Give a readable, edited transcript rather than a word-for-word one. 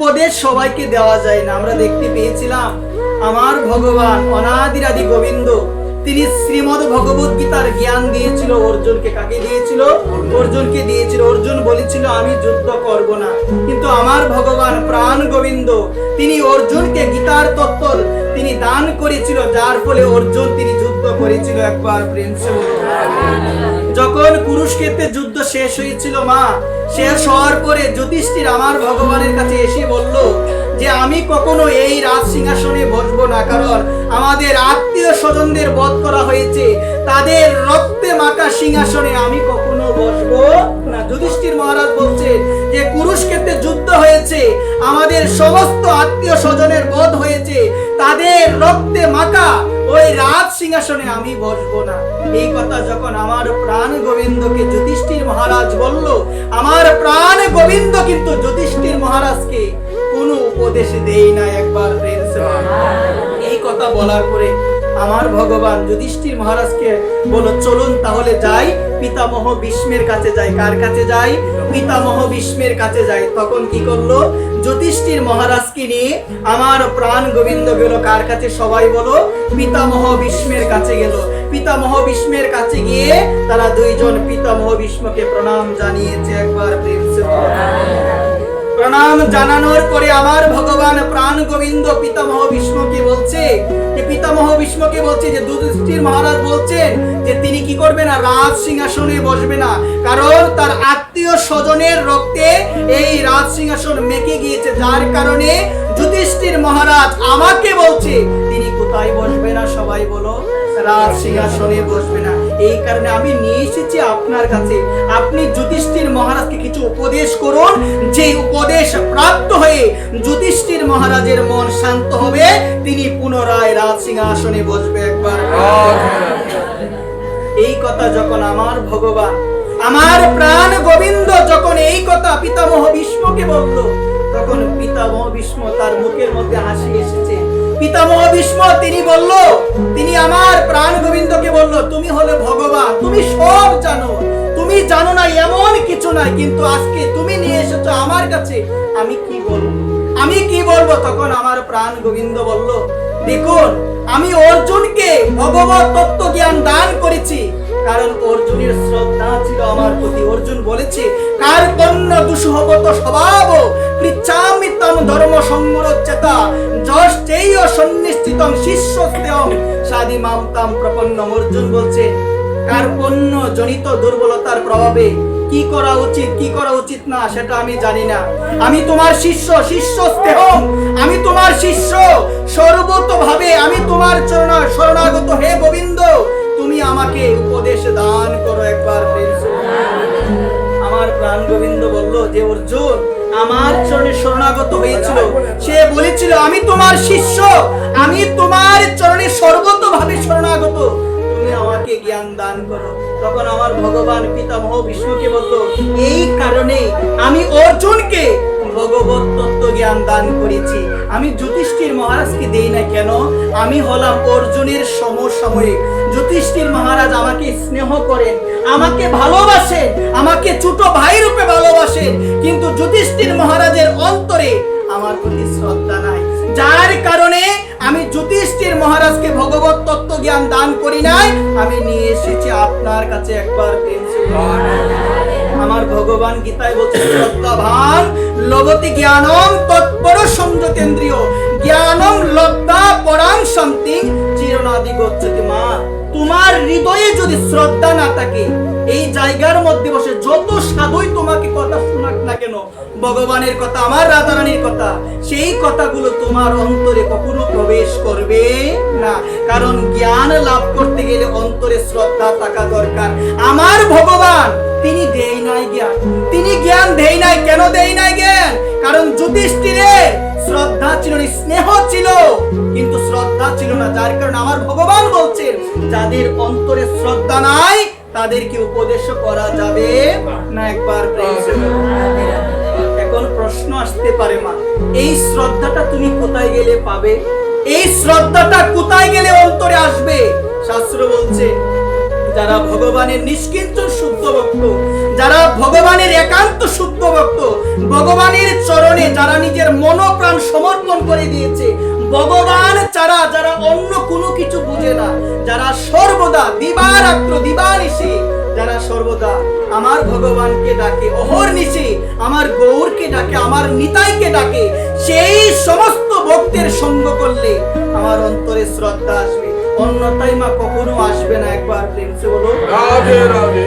উপদেশ সবাইকে দেওয়া যায় না। আমরা দেখতে পেয়েছিলাম আমার ভগবান অনাদিরাদি গোবিন্দ তিনি শ্রীমদ্ ভগবত গীতার জ্ঞান দিয়েছিল অর্জুনকে। কাকে দিয়েছিল? অর্জুনকে দিয়েছিল। অর্জুন বলেছিল আমি যুদ্ধ করব না, কিন্তু আমার ভগবান প্রাণ গোবিন্দ তিনি অর্জুনকে গীতার তত্ত্ব তিনি দান করেছিল, যার ফলে অর্জুন তিনি যুদ্ধ করেছিল। একবার প্রেম সে যখন কুরুক্ষেত্রে যুদ্ধ শেষ হয়েছিল মা, শেষ হওয়ার পরে যুধিষ্ঠির আমার ভগবানের কাছে এসে বলল যে আমি কখনো এই রাজ সিংহাসনে বসবো না, কারণ আমাদের আত্মীয় স্বজনদের বধ করা হয়েছে, তাদের রক্তে মাখা সিংহাসনে আমি কখনো বসবো না। যুধিষ্ঠির মহারাজ বলছে যে কুরুক্ষেত্রে যুদ্ধ হয়েছে, আমাদের সমস্ত আত্মীয় স্বজনের বধ হয়েছে, তাদের রক্তে মাখা ওই রাজ সিংহাসনে আমি বসবো না। এই কথা যখন আমার প্রাণ গোবিন্দকে যুধিষ্ঠির মহারাজ বলল, আমার প্রাণ গোবিন্দ কিন্তু যুধিষ্ঠির মহারাজকে কোনো উপদেশ দেই না। একবার এই কথা বলার পরে আমার ভগবান যুধিষ্ঠির মহারাজকে বলো চলুন তাহলে যাই, পিতামহ ভীষ্মের কাছে যাই। কার কাছে যাই? পিতামহ ভীষ্মের কাছে যাই। তখন কি করলো? যুধিষ্ঠির মহারাজকে নিয়ে আমার প্রাণ গোবিন্দ গেল কার কাছে? সবাই বলো, পিতামহ ভীষ্মের কাছে গেল। পিতামহ ভীষ্মের কাছে গিয়ে তারা দুইজন পিতামহ ভীষ্মকে প্রণাম জানিয়েছে। একবার প্রেম সে প্রণাম জানানোর পরে আমার ভগবান প্রাণ গোবিন্দ পিতামহ ভীষ্মকে বলছে যে যুধিষ্ঠির মহারাজ বলছেন যে তিনি কি করবে না, রাজ সিংহাসনে বসবে না, কারণ তার আত্মীয় স্বজনের রক্তে এই রাজ সিংহাসন মেখে গিয়েছে, যার কারণে যুধিষ্ঠির মহারাজ আমাকে বলছে তিনি কোথায় বসবে না? সবাই বলো, রাজ সিংহাসনে বসবে না। এই কারণে আমি নিয়ে এসেছি আপনার কাছে, আপনি যুধিষ্ঠির মহারাজকে কিছু উপদেশ করুন, যে উপদেশ প্রাপ্ত হয়ে যুধিষ্ঠির মহারাজের মন শান্ত হবে, তিনি পুনরায় রাজ সিংহাসনে বসবে। একবার এই কথা যখন আমার ভগবান আমার প্রাণ গোবিন্দ যখন এই কথা পিতামহ ভীষ্মকে বলল, তখন পিতামহ ভীষ্ম তার মুখের মধ্যে হাসি এসেছে। পিতামহ ভীষ্ম তিনি আমার প্রাণ গোবিন্দকে বলল, তুমি হলে ভগবান, তুমি সব জানো, তুমি জানো না এমন কিছু নাই, কিন্তু আজকে তুমি নিয়ে এসেছো আমার কাছে, আমি কি বলবো? তখন আমার প্রাণ গোবিন্দ বলল, দেখুন আমি অর্জুনকে ভগবত তত্ত্ব জ্ঞান দান করেছি, কারণ অর্জুনের শ্রদ্ধা ছিল আমার প্রতি। অর্জুন বলেছে কার কন্য দুঃসহবত স্বভাব পৃচ্ছামি তম ধর্ম সংরচ্যতা যশ্চৈয় সন্নিশ্চিতং শিষ্যস্তেয়ং সাদি মাম তাম প্রপন্নম। অর্জুন বলছে কার পণ্য জনিত দুর্বলতার প্রভাবে কি করা উচিত কি করা উচিত না সেটা আমি জানি না। আমি তোমার শিষ্যস্তেহং, আমি তোমার শিষ্য, সর্বতভাবে আমি তোমার শরণাগত। হে গোবিন্দ, তুমি আমাকে উপদেশ দান করো। একবার আমার প্রাণ গোবিন্দ বলল যে অর্জুন আমার চরণে শরণাগত হয়েছিল, সে বলেছিল আমি তোমার শিষ্য, আমি তোমার চরণে সর্বতভাবে শরণাগত, তুমি আমাকে জ্ঞান দান করো। তখন আমার ভগবান পিতামহ ভীষ্মকে বলল, এই কারণে আমি অর্জুনকে ভগবত তত্ত্ব জ্ঞান দান করেছি, আমি যুধিষ্ঠির মহারাজকে দেই না। কেন? আমি হলাম অর্জুনের সমসাময়িক। যুধিষ্ঠির মহারাজ আমাকে স্নেহ করেন, আমাকে ভালোবাসেন, আমাকে ছোট ভাই রূপে ভালোবাসেন, কিন্তু যুধিষ্ঠির মহারাজের অন্তরে আমার প্রতি শ্রদ্ধা নাই, যার কারণে আমি যুধিষ্ঠির মহারাজকে ভগবত তত্ত্ব জ্ঞান দান করি নাই, আমি নিয়ে এসেছি আপনার কাছে। একবার আমার ভগবান গীতায় বলছে শ্রদ্ধাবান লভতে জ্ঞানং তৎপর সংযতেন্দ্রিয় জ্ঞানং লব্ধা পরাং শান্তিং চিরনাদি গচ্ছতি। মা, তোমার হৃদয়ে যদি শ্রদ্ধা না থাকে, এই জায়গার মধ্যে বসে যত সাধুই তোমাকে কথা শোনাক না কেন, ভগবানের কথা, আমার রাধা রানীর কথা, সেই কথাগুলো তোমার অন্তরে কখনো প্রবেশ করবে না, কারণ জ্ঞান লাভ করতে গেলে অন্তরে শ্রদ্ধা থাকা দরকার। আমার ভগবান তিনি দেই নাই জ্ঞান, তিনি জ্ঞান দেই নাই। কেন দেই নাই জ্ঞান? কারণ যুধিষ্ঠিরের শ্রদ্ধা ছিল, স্নেহ ছিল, কিন্তু শ্রদ্ধা ছিল না, যার কারণে আমার ভগবান বলছেন যাদের অন্তরে শ্রদ্ধা নাই তাদেরকে উপদেশ করা যাবে না। একবার এখন প্রশ্ন আসতে পারে, মা এই শ্রদ্ধাটা তুমি কোথায় গেলে পাবে? এই শ্রদ্ধাটা কোথায় গেলে অন্তরে আসবে? শাস্ত্র বলছে যারা ভগবানের নিষ্কিঞ্চন শুদ্ধ ভক্ত, যারা ভগবানের একান্ত শুদ্ধ ভক্ত, ভগবানের চরণে যারা নিজের মনোপ্রাণ সমর্পণ করে দিয়েছে, ভগবান ছাড়া যারা অন্য কোনো কিছু বুঝে না, যারা সর্বদা দিবারাত্র দিবানিশি যারা সর্বদা আমার ভগবানকে ডাকে, অহর্নিশি আমার গৌরকে ডাকে, আমার নিতাইকে ডাকে, সেই সমস্ত ভক্তের সঙ্গ করলে আমার অন্তরে শ্রদ্ধা আসবে, অন্যথায় মা কখনো আসবে না। একবার প্রেম সে বলো রাধে রাধে।